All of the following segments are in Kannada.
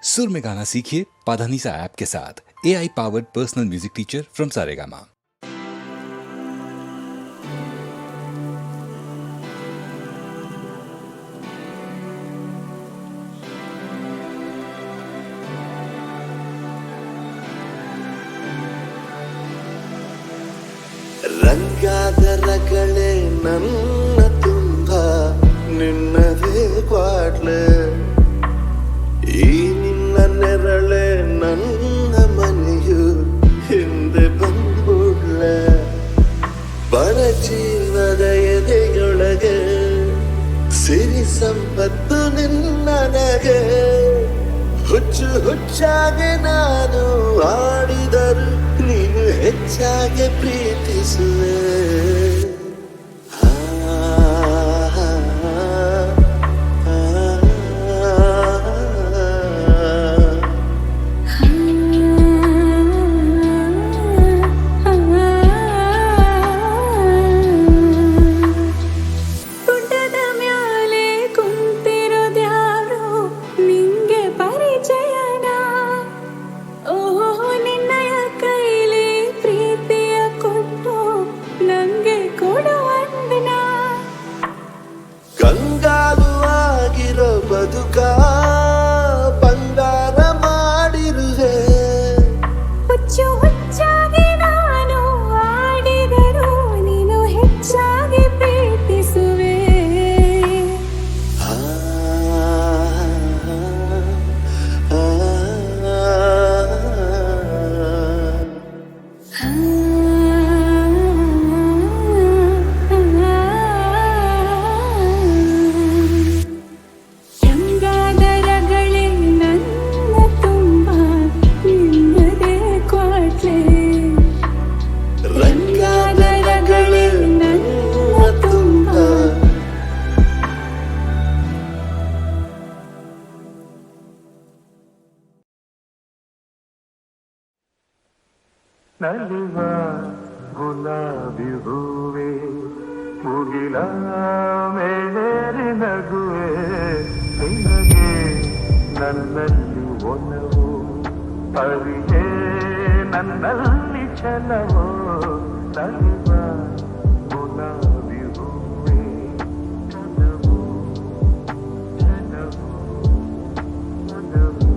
सुर में गाना सीखिए पाधानीसा ऐप के साथ। AI powered personal music teacher from Saregama. ರಂಗಾದರಗಳೇ ನನ್ನ ತುಂಬ ನಿನ್ನದೇ ಕ್ವಾಟ್ಲೆ ಈ ನಿನ್ನ ನೆರಳೆ ನನ್ನ ಮನೆಯು ಹಿಂದೆ ಬಂದ್ಬಿಡ್ಲೆ ಬಡ ಜೀವದ ಎದೆಯೊಳಗೆ ಸಿರಿ ಸಂಪತ್ತು ನಿನ್ನನಗೆ ಹುಚ್ಚು ಹುಚ್ಚಾಗಿ ನಾನು ಆಡಿದರು ನೀನು ಹೆಚ್ಚಾಗಿ ಪ್ರೀತಿಸುವೆ ಕಂಗಾಲು ಆಗಿರೋ ಬದುಕ ಬಂಗಾರ ಮಾಡಿರುವೆ ಹುಚ್ಚು ಹುಚ್ಚಾಗಿ ನಾನು ಆಡಿದರು ನೀನು ಹೆಚ್ಚಾಗಿ ಪ್ರೀತಿಸುವೆ ನಲಿವ ಗುಲಾಬಿ ಹೂವೆ ಮುಗಿಲ ಮೇಲೇರಿ ನಗುವೆ ನಿನಗೆ ನನ್ನಲ್ಲಿ ಒಲವು ಅರಿಯೇ ನನ್ನಲ್ಲಿ ಛಲವೋ ನಲಿವ ಗುಲಾಬಿ ಹೂವೆ ಛಲವು ಛಲವು ಒಲವು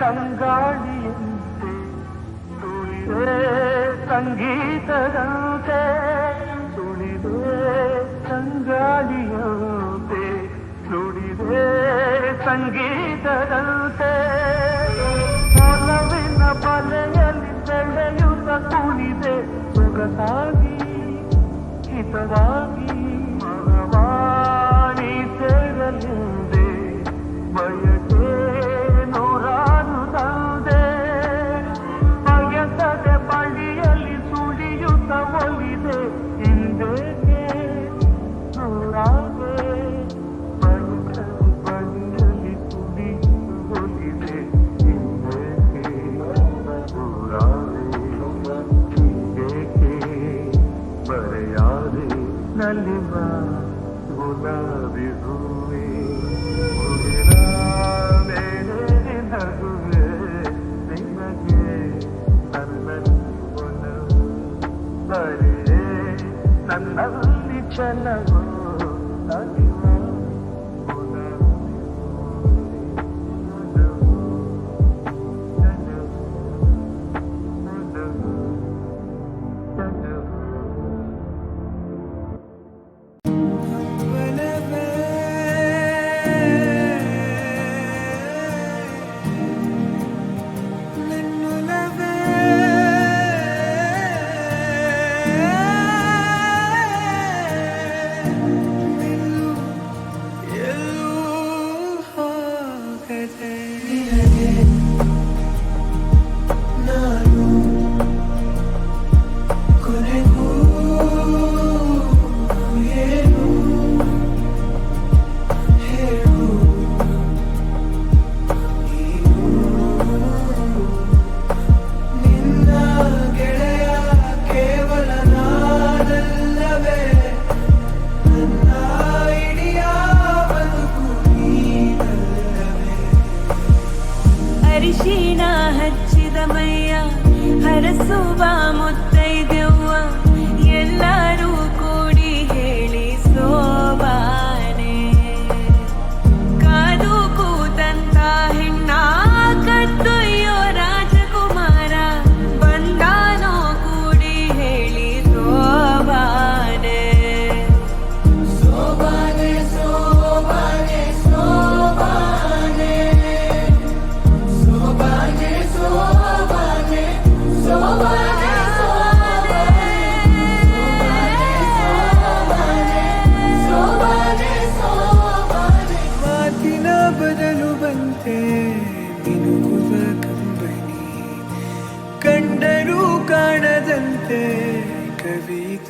ತಂಗಾಳಿಯಂತೆ ತುಳಿದೆ ಸಂಗೀತದಂತೆ ತುಳಿದೆ ತಂಗಾಳಿಯಂತೆ ತುಳಿದೆ ಸಂಗೀತದಂತೆ ಒಲವಿನ ಬಲೆಯಲ್ಲಿ ಬೆಳೆಯುತ್ತ ಕುಣಿದೆ ಸೊಗಸಾಗಿ ಹಿತವಾಗಿ ಮಗವಾಣಿ ಸೇರಲಿಂದೆ ಬಯಕೆ ನೂರಾರು ತಂದೆ ಬಯಸದೆ ಬಳಿಯಲ್ಲಿ ಸುಳಿಯುತ್ತ ಒಲಿದೆ ಹಿಂದೇಕೆ ನೂರಾಗೆ ಬಯಸದೆ ಬಳಿಯಲ್ಲಿ ಸುಳಿಯುತ್ತ ಒಲಿದೆ ಹಿಂದೇಕೆ ನೂರಾಗೆ ಹಿಂದೇಕೆ ಬರೆಯಾದೆ ನಲಿವ ಗುಲಾಬಿ ಹೂವೆ ನನ್ನಲ್ಲಿ ಛಲವೋ ನಲಿವ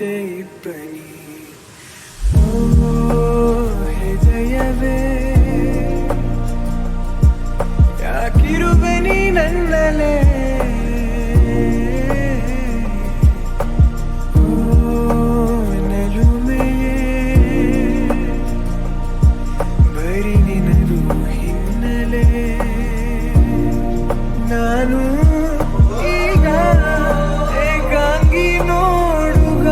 ಜೊತೆ ಇಬ್ಬನಿ ಹೆಜಯವೇ ಯಾಕಿರುಬನಿ ನನ್ನಲೇ ನಲುಮೆಯೇ ಬರಿ ನಿನದು ಹಿನ್ನೆಲೆ ನಾನು ಈಗ ಏಕಾಂಗಿ ನೋಡುಗ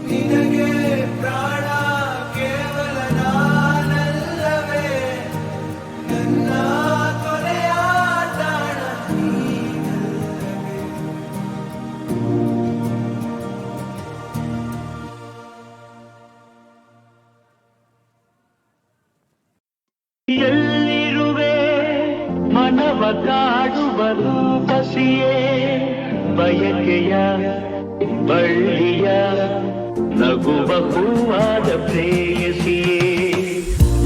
ನಿನಗೆ ಪ್ರಾಣ ಕೇವಲ ನಾನಲ್ಲವೇ ನನ್ನ ಕೊನೆಯ ತಾಣ ನೀನಲ್ಲವೇ ಎಲ್ಲಿರುವೆ ಮನವ ಕಾಡುವ ರೂಪಸಿಯೇ ಬಯಕೆಯ ಬಳ್ಳಿಯ ನಗುವ ಹೂವಾದ ಪ್ರೇಯಸಿಯೇ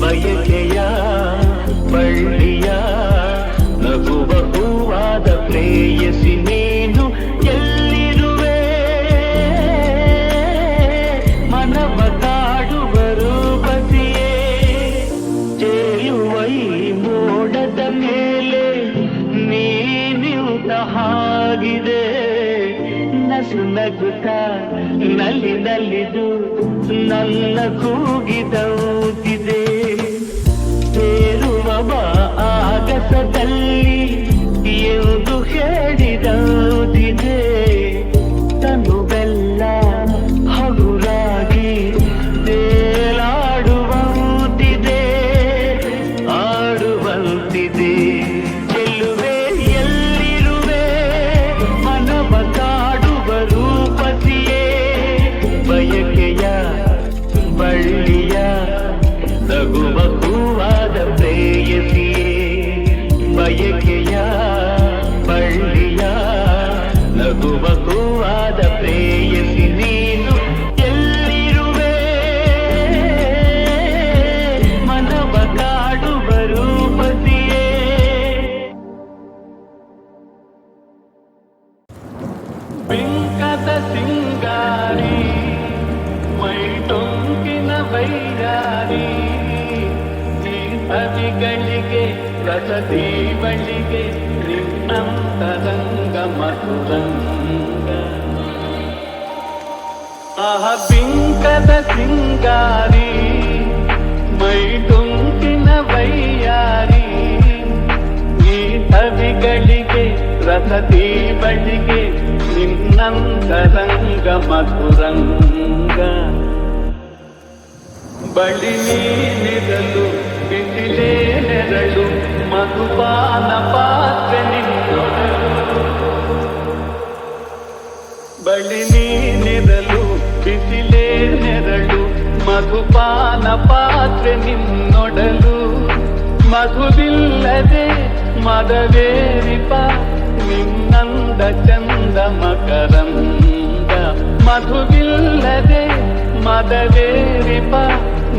ಬಯಕೆಯ ಬಳ್ಳಿಯ ನಗುವ ಹೂವಾದ ಪ್ರೇಯಸಿ ನೀನು ಎಲ್ಲಿರುವೆ ಮನವ ಕಾಡುವ ರೂಪಸಿಯೇ ತೇಲುವ ಈ ಮೋಡದ ಮೇಲೆ ನೀನಿಯುತ ಹಾಗಿದೆ ನಸು ನಗುತ್ತ ನಲ್ಲಿ ನಲಿದು ನನ್ನ ಕೂಗಿದೌತಿದೆ ಸೇರುವ ಬಾ ಆಗಸದಲ್ಲಿ ಎಂದು ಹೇಳಿದೌತಿದೆ ತನು ಬೆಲ್ಲ ಹಗುರಾಗಿ ತೇಲಾಡುವಂತಿದೆ ಆಡುವಂತಿದೆ ಚೆಲ್ಲುವೆ ಎಲ್ಲಿರುವೆ ಮನವ ಕಾಡುವ ರೂಪಸಿಯೇ ಬಯಕೆಯ ಬಳ್ಳಿಯ ನಗುವ ಹೂವಾದ ಪ್ರೇಯಸಿಯೇ ಬಯಕೆಯ ಬಳ್ಳಿಯ ನಗುವ ಹೂವಾದ ಪ್ರೇಯಸಿ ನೀನು ಎಲ್ಲಿರುವೆ ಮನವ ಕಾಡುವ ರೂಪಸಿಯೇ ಬಿಂಕದ ಸಿಂಗಾರಿ ಮೈ ಟೊಂಕಿನ ವೈರಾರಿ ಈ ಅವಿಗಳಿಗೆ ರಸದಿ ಬಳಿಗೆ ನಿನ್ನಂತರಂಗ ಮಧುರಂಗ ಆಹ ಬಿಂಕದ ಸಿಂಗಾರಿ ಮೈ ಟೊಂಕಿನ ವೈಯಾರಿ ಈ ಅವಿಗಳಿಗೆ ರಸದಿ ಬಳಿಗೆ ನಿನ್ನಂತರಂಗ ಮಧುರಂಗ ಬಳಿ ನೀನಿರಲು ಬಿಸಿಲೇ ನೆರಳು ಮಧುಪಾನ ಪಾತ್ರೆ ನಿನ್ನೊಡಲು ಬಳಿ ನೀನಿರಲು ಬಿಸಿಲೇ ನೆರಳು ಮಧುಪಾನ ಪಾತ್ರೆ ನಿನ್ನೊಡಲು ಮಧುವಿಲ್ಲದೆ ಮದವೇರಿಪ ನಿನ್ನಂದ ಚಂದ ಮಕರಂದ ಮಧುವಿಲ್ಲದೆ ಮದವೇರಿಪ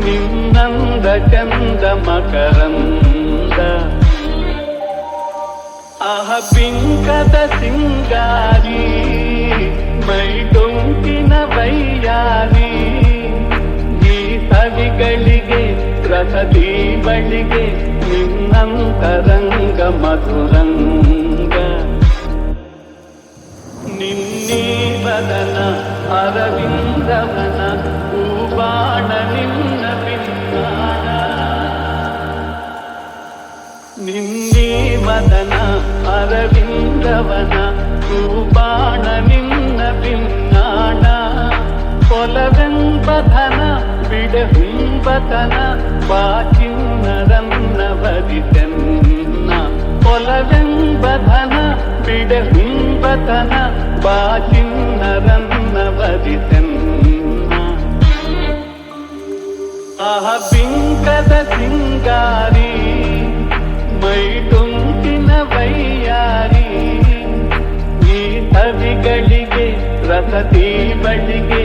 ನಿನ್ನಂದ ಚಂದ ಮಕರಂದ ಆಹ ಬಿಂಕದ ಸಿಂಗಾರಿ ಮೈ ಟೊಂಕಿನ ವೈಯಾರಿ ಈ ಸವಿಗಳಿಗೆ ರಸದಿ ಬಳಿಗೆ ನಿನ್ನಂತರಂಗ ಮಧುರಂಗ ನಿನ್ನೀ ಬದನ ಅರವಿಂದವನ ಹೂಬಾಣ ನಿನ್ನ ಪಿನ್ನಾಣ ನಿನ್ನೀ ಬದನ ಅರವಿಂದವನ ಹೂಬಾಣ ನಿನ್ನ ಪಿನ್ನಾಣ ಕೊಲವೆಂಬಧನ ಬಿಡಹುಂಬತನ ಬಾಚಿನ್ನರನ್ನ ಬದಿತೆನ್ನ ಕೊಲವೆಂಬಧನ ಬಿಡಹುಂಬತನ ಬಾಚಿನ್ನರನ್ನ ಬದಿತೆನ್ನ ಬಿಂಕದ ಸಿಂಗಾರಿ ಮೈಟುಂಕಿನ ವೈಯಾರಿ ಈ ಸವಿಗಳಿಗೆ ರಸತಿ ಬಳಿಗೆ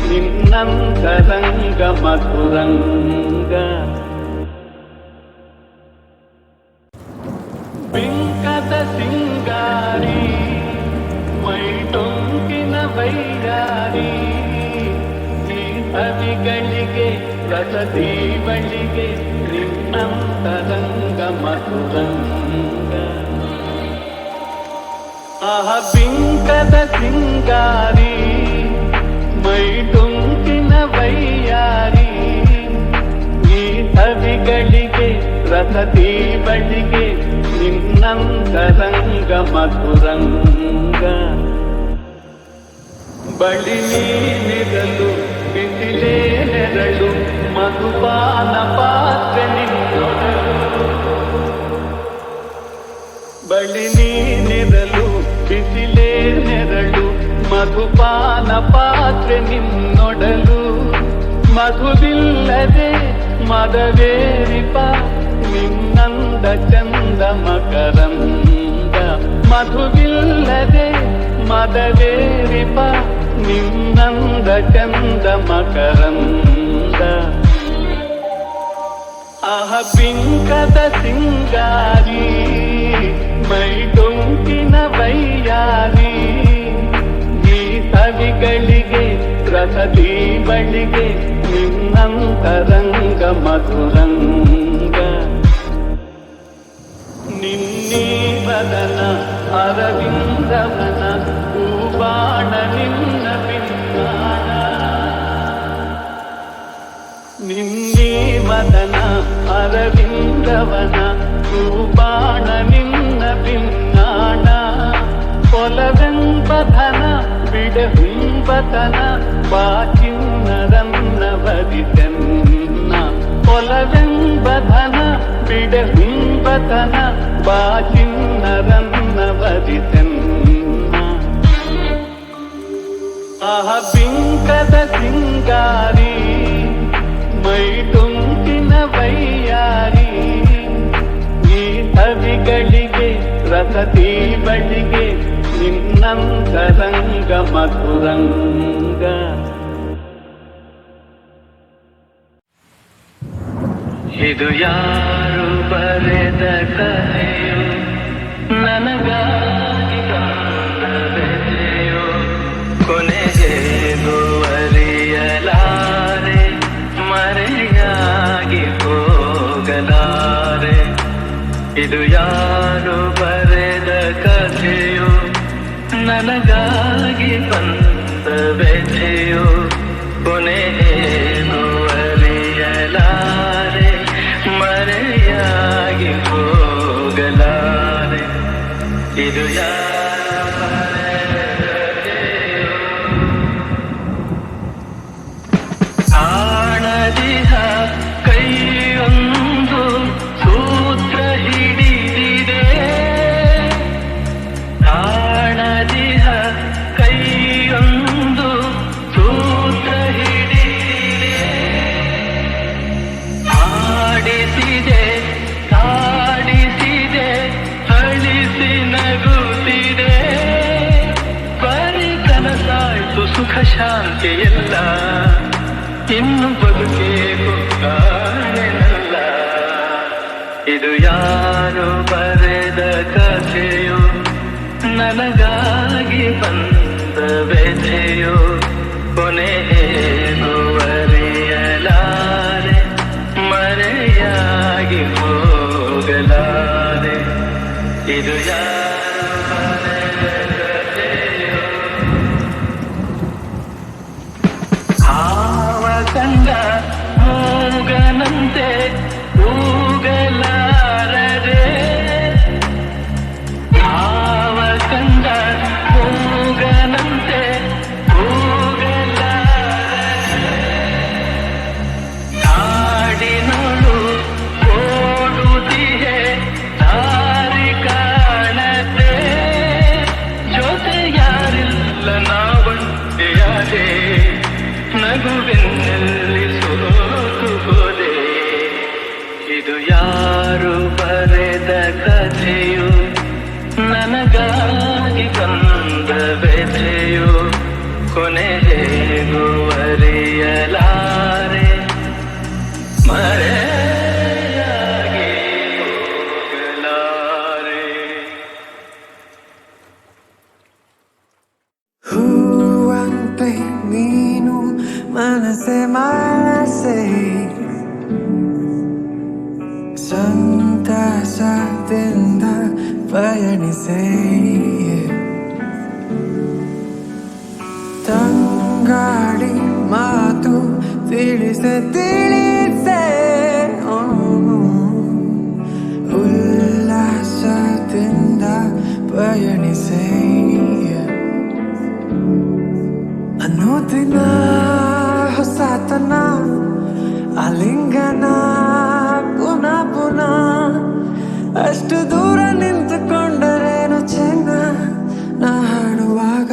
ನಿನ್ನಂತರಂಗ ಮಧುರಂಗ ಬಿಂಕದ ಸಿಂಗಾರಿ ಮೈಟುಂಕಿನ ವೈಯಾರಿ ಈ ಸವಿಗಳಿಗೆ ರಸತಿ ಬಳಿಗೆ ನಿನ್ನಂತರಂಗ ಮಧುರಂಗ ಆಹ ಬಿಂಕದ ಸಿಂಗಾರಿ ಮೈಟುಂಕಿನ ವೈಯಾರಿ ಈ ಸವಿಗಳಿಗೆ ರಸತಿ ಬಳಿಗೆ ನಿನ್ನಂತರಂಗ ಮಧುರಂಗ ಬಳಿ ನೀನಿರಲು ಬಿಸಿಲೇ ನೆರಳು ಮಧುಪಾನ ಪಾತ್ರೆ ನಿನ್ನೊಡಲು ಬಳಿ ನೀನಿರಲು ಬಿಸಿಲೇ ನೆರಳು ಮಧುಪಾನ ಪಾತ್ರೆ ನಿನ್ನೊಡಲು ಮಧುವಿಲ್ಲದೆ ಮದವೇರಿಪ ನಿನ್ನಂದ ಚಂದ ಮಕರಂದ ಮಧುವಿಲ್ಲದೆ ಮದವೇರಿಪ ನಿನ್ನಂದ ಚಂದ ಮಕರಂದ ಆಹ ಬಿಂಕದ ಸಿಂಗಾರಿ ಮೈಟುಂಕಿನ ವೈಯಾರಿ ಈ ಸವಿಗಳಿಗೆ ರಸತಿ ಬಳಿಗೆ ನಿನ್ನಂತರಂಗ ಮಧುರಂಗ ನಿನ್ನೀ ಬದನ ಅರವಿಂದವನ ಹೂಬಾಣ ನಿನ್ನ ಪಿನ್ನಾಣ ನಿನ್ನೀ ವದನ ಅರವಿಂದವನ ಹೂಬಾಣ ನಿನ್ನ ಪಿನ್ನಾಣ ಕೊಲವೆಂಬಧನ ಬಿಡಹುಂಬತನ ಬಾಚಿನ್ನರನ್ನ ಬದಿತೆನ್ನ ಕೊಲವೆಂಬಧನ ಬಿಡಹುಂಬತನ ಬಾಚಿನ್ನರನ್ನ ಬದಿತೆನ್ನ ಆಹ ಬಿಂಕದ ಸಿಂಗಾರಿ ಮೈಟುಂಕಿನ ವೈಯಾರಿ ಈ ಸವಿಗಳಿಗೆ ರಸತಿ ಬಳಿಗೆ ನಿನ್ನಂತರಂಗ ಮಧುರಂಗ ಇದು ಯಾರು ಬರೆದ ಕಥೆಯೋ ನನಗಾಗಿ ಕಾಣಬೆಲೆಯೋ ಕೊನೆಗೇನು ಅರಿಯಲಾರೆ ಮರೆಯಾಗಿ ಹೋಗಲಾರೆ ಇದು ಯಾರು ಬರೆದ ಕಥೆಯೋ ನನಗಾಗಿ ಬಂದ ವ್ಯಥೆಯೋ ಕೊನೆಗೇನು ಅರಿಯಲಾರೆ ಮರೆಯಾಗಿ ಹೋಗಲಾರೆ ಇದು ಯಾರು ಬರೆದ ಕಥೆಯೋ ಕಾಣದಿಹ ಕೈಯೊಂದು ಸೂತ್ರ ಹಿಡಿದಿದೆ ಕಾಣದಿಹ ಕೈಯೊಂದು ಸೂತ್ರ ಹಿಡಿದಿದೆ ಆಡಿಸಿದೆ ಕಾಡಿಸಿದೆ ಅಳಿಸಿ ನಗುತ್ತಿದೆ ಬರೀ ಕನಸಾಯ್ತು ಸುಖ ಶಾಂತಿ ಎಲ್ಲ ಇನ್ನು ಬದುಕೇಕು ಕಾಣೆನಲ್ಲ ಇದು ಯಾರು ಬರೆದ ಕಥೆಯೋ ನನಗಾಗಿ ಬಂದ ವ್ಯಥೆಯೋ ಕೊನೆಗೇನು ಅರಿಯಲಾರೆ ಮರೆಯಾಗಿ ಹೋಗಲಾರೆ ಇದು ಯಾರು ಬರೆದ ಕಥೆಯೋ ಹಾವ ಕಂಡ ಮೂಗನಂತೆ ಕೂಗಲಾರದೆ ಹಾವ ಕಂಡ ಮೂಗನಂತೆ ಕೂಗಲಾರದೆ ಕಾಡಿನೊಳು ಓಡುತ್ತಿಯೇ ದಾರಿ ಕಾಣ ಯಾರು ಬರೆದ ಕಥೆಯು ನನಗಾಗಿ ಬಂದ ವ್ಯಥೆಯು ಕೊನೆ ಹೇಗೂ ಅರಿಯಲಾರೆ ಮರೆಯಾಗಿ ಹೋಗಲಾರೆ. ಹೂವಂತೆ ನೀನು ಮನಸೆ ಮನಸೆ ಸಂತಸದಿಂದ ಪಯಣಿಸೆ ತಂಗಾಡಿ ಮಾತು ತಿಳಿಸೆ ತಿಳಿಸೆ ಉಲ್ಲಾಸದಿಂದ ಪಯಣಿಸೆ ಅನ್ನೋದಿನ ಹೊಸತನ ಆಲಿಂಗನ ಪುನಃ ಪುನಃ ಅಷ್ಟು ದೂರ ನಿಂತುಕೊಂಡರೇನು ಚೆನ್ನ ನಾ ಹಾಡುವಾಗ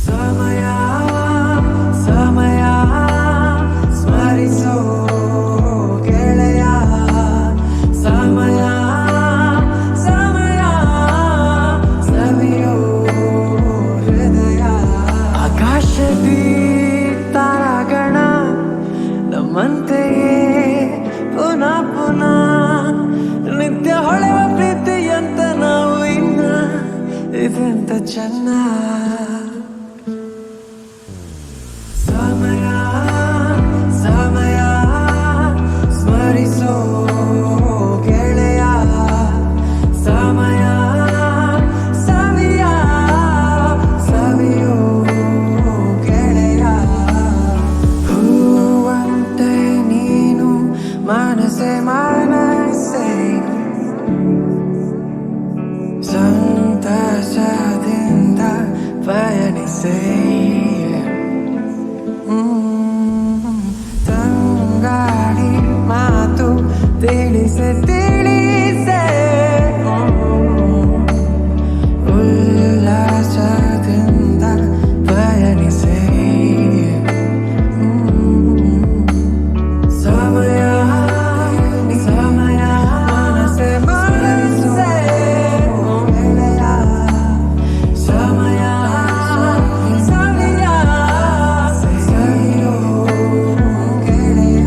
ಸಮಯ ಸಮಯ ಸ್ಮರಿಸೋ ಗೆಳೆಯ ಸಮಯ ಸಮಯ ಸವಿಯೋ ಹೃದಯ ಆಕಾಶದಿ ತಾರಾಗಣ ನಮ್ಮಂತೆಯೇ ಪುನಃ ಪುನಃ ನಿತ್ಯ ಹೊಳೆವ ಪ್ರೀತಿಯಂತ ನಾವು ಇನ್ನ ಇದೆಂತ ಚೆನ್ನ ಸಮಯ ಸಮಯ ಸ್ಮರಿಸೋ ಗೆಳೆಯ ಸಮಯ ಸವಿಯ ಸವಿಯೋ ಗೆಳೆಯ ಹೂವಂತೆ ನೀನು ಮನಸೆ ಮನಸೆ ಸಂತಸದಿಂದ ಪಯಣಿಸೆ ತಂಗಾಡಿ ಮಾತು ತಿಳಿಸೆ ತಿಳಿಸೆ ಉಲ್ಲಾಸದಿಂದ ಪಯಣಿಸೆ ಸಮಯ ಸಮಯ ಮನಸೆ ಮನಸೆ ಗೆಳೆಯ ಸಮಯ ಸವಿಯ ಸವಿಯೋ ಗೆಳೆಯ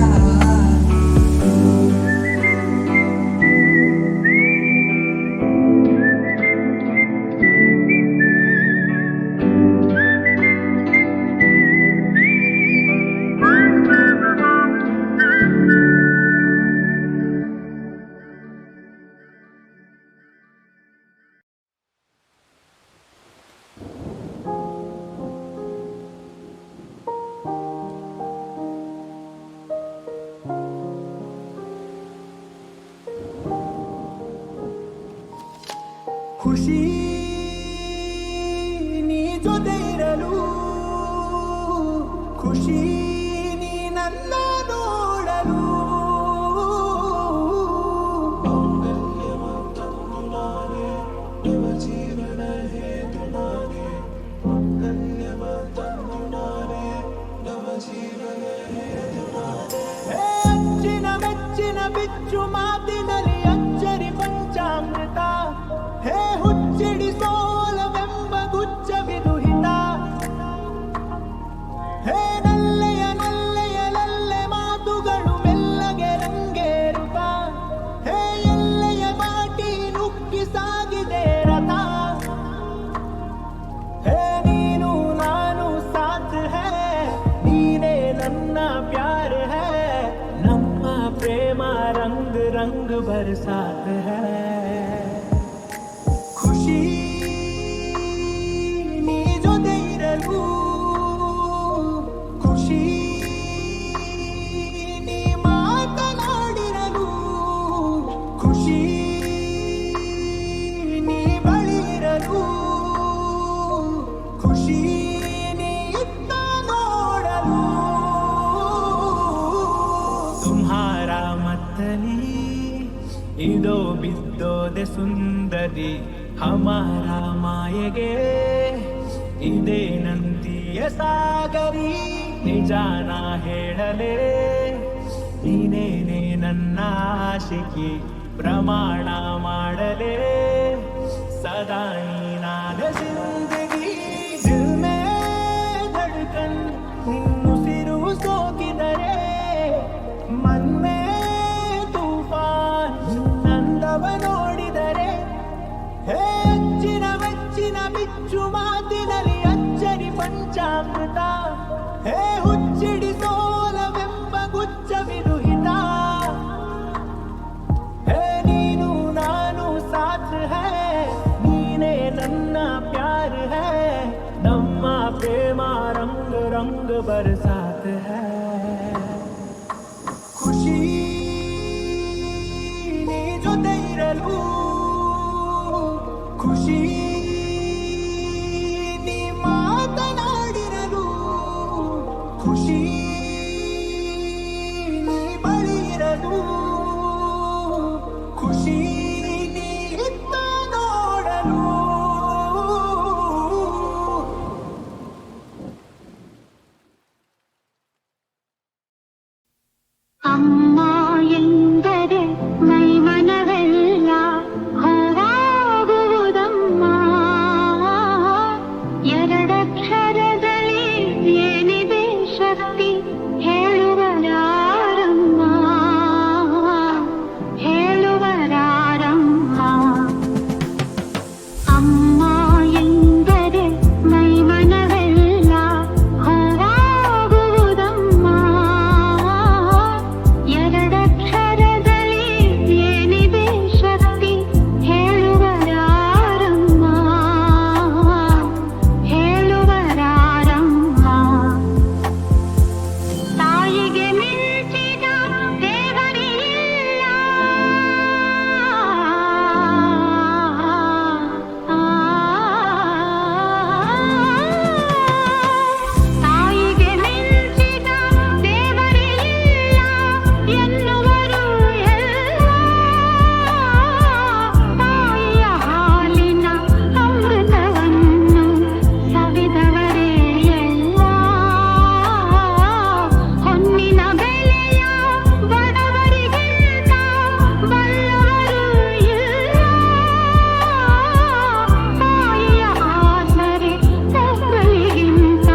ಖುಷಿ ನೀ ಜೊತೆ ಇರಲು ಖುಷಿ ನೀ ನನ್ನ ನೋಡಲು ಅಚ್ಚಿನ ಮೆಚ್ಚಿನ ಬಿಚ್ಚು ಮಾತಿನಲ್ಲಿ ಅಚ್ಚರಿ ಪಂಚಾಮೃತ ಹೇ ಹುಚ್ಚಿಡಿ ಸೋಲವೆಂಬ ಗುಚ್ಚವಿದು ಹಿತ ಹೇ ನಲ್ಲೆಯ ನಲ್ಲೆ ಮಾತುಗಳು ಮೆಲ್ಲಗೆ ರಂಗೇರುತ್ತ ಹೇ ಎಲ್ಲೆಯ ದಾಟಿ ನುಗ್ಗಿ ಸಾಗಿದೆ ರಥ ಹೇ ನೀನು ನಾನು ಸಾಥ್ ಹೇ ನೀನೇ ನನ್ನ ಪ್ಯಾರ್ ಹೇ ನಮ್ಮ ಪ್ರೇಮ ರಂಗ್ ರಂಗ್ ಬರಸಾತ್ ಹೇ ಖುಷಿ ನೀ ಜೊತೆ ಇರಲು ಖುಷಿ ನೀ ಮಾತನಾಡಿರಲು ಖುಷಿ ನೀ ಬಳಿ ಇರಲು ಖುಷಿ ನೀ ಇತ್ತ ನೋಡಲು ತುಮ್ಹಾರ ಮತ್ತಲಿ ಇದೋ ಬಿದ್ದೋದೆ ಸುಂದರಿ ಹಮಾರ ಮಾಯೆಗೆ ಇದೇನಂತೀಯ ಸಾಗರಿ ನಿಜಾನ ಹೇಳಲೇ ನೀನೇನೆ ನನ್ನ ಆಶೆಗೆ ಪ್ರಮಾಣ ಮಾಡಲೇ ಸದಾ ನೀನಾದ ಜಿಂದಗಿ ದಿಲ್ ಮೇ ಧಡ್ಕನ್ ನಿನ್ನುಸಿರು ಸೋಕಿದರೆ ಮನ್ಮೇ ತೂಫಾನ್ ನಂದವ ನೋಡಿದರೆ ಹೆಚ್ಚಿನ ಬಿಚ್ಚು ಮಾತಿನಲ್ಲಿ ಅಚ್ಚರಿ ಪಂಚಾಮೃತ ಹೇ ಹುಚ್ಚಿಡಿಸೋಲವೆಂಬ ಗುಚ್ಚವಿದು ಹಿತ ಹೇ ನೀನು ನಾನು ಸಾಥ್ ಹೈ ನೀನೇ ನನ್ನ ಪ್ಯಾರ್ ಹೈ ನಮ್ಮ ಪ್ರೇಮ ರಂಗ ರಂಗ ಬರಸಾತ್ ಹೈ ಖುಷಿ ನೀ ಜೊತೆ ಇರಲು ಖುಷಿ ನೀ ಮಾತನಾಡಿರಲು ಖುಷಿ ನೀ ಬಳಿ ಇರಲು ಖುಷಿ ನೀ ಇತ್ತ ನೋಡಲು ಅಮ್ಮ ಎಂದರೆ ಮೈಮನವೆಲ್ಲ ಹೂವಾಗುವುದಮ್ಮ ಎರಡಕ್ಷರದಲ್ಲಿ ಏನಿದೆ ಶಕ್ತಿ ಹೇಳುವರಾರಮ್ಮ ಹೇಳುವರಾರಮ್ಮ ಅಮ್ಮ ಎಂದರೆ ಮೈಮನವೆಲ್ಲ ಹೂವಾಗುವುದಮ್ಮ ಎರಡಕ್ಷರದಲ್ಲಿ ಏನಿದೆ ಶಕ್ತಿ ಹೇಳುವರಾರಮ್ಮ ಹೇಳುವರಾರಮ್ಮ ತಾಯಿಗೆ ಮಿಂಚಿದ ದೇವರಿಲ್ಲ ತಾಯಿಗೆ ಮಿಂಚಿದ ದೇವರಿಲ್ಲ ಎನ್ನುವರು ಎಲ್ಲ ತಾಯಿಯ ಹಾಲಿನ ಅಮೃತವನ್ನು ಸವಿದವರೇ ಎಲ್ಲ ಹೊನ್ನಿನ ಬೆಲೆಯ ಬಡವರಿಗಿಂತ ಬಲ್ಲವರು ಇಲ್ಲ ತಾಯಿಯ ಆಸರೆ ಮಕ್ಕಳಿಗಿಂತ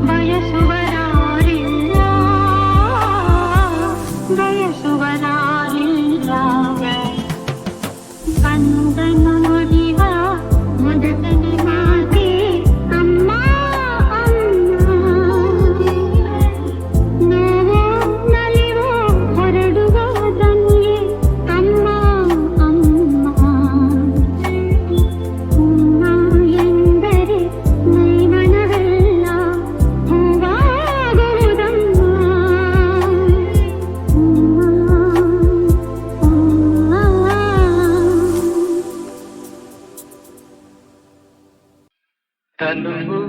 ಬಯಸುವರಾರಿಲ್ಲ ಬಯಸುವರಾರಿಲ್ಲ ಕಂದನು ನುಡಿವ ಮೊದಲನೇ ಮಾತೆ ಅಮ್ಮ ಅಮ್ಮ ನೋವು ನಲಿವು ಹೊರಡುವ ದನಿಯೇ ಅಮ್ಮ ಅಮ್ಮ ಅಮ್ಮ ಎಂದರೆ ಮೈಮನವೆಲ್ಲ ಹೂವಾಗುವುದಮ್ಮ ತನುವು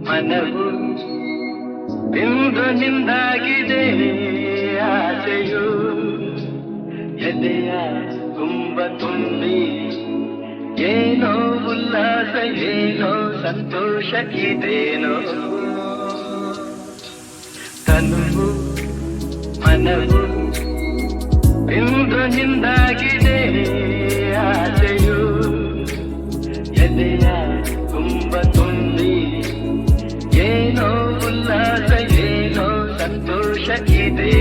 ಮನವು ಇಂದು ನಿಂದಾಗಿದೆ ಆಸೆಯು ಎದೆಯ ತುಂಬ ತುಂಬಿ ಏನೋ ಉಲ್ಲಾಸ ಏನೋ ಸಂತೋಷ ಇದೇನೋ ತನುವು ಮನವು ಇಂದು ನಿಂದಾಗಿದೆ ಆಸೆಯು ಎದೆಯ ತುಂಬ ತುಂಬಿ ಏನೋ ಉಲ್ಲಾಸ ಏನೋ ಸಂತೋಷ ಇದೆ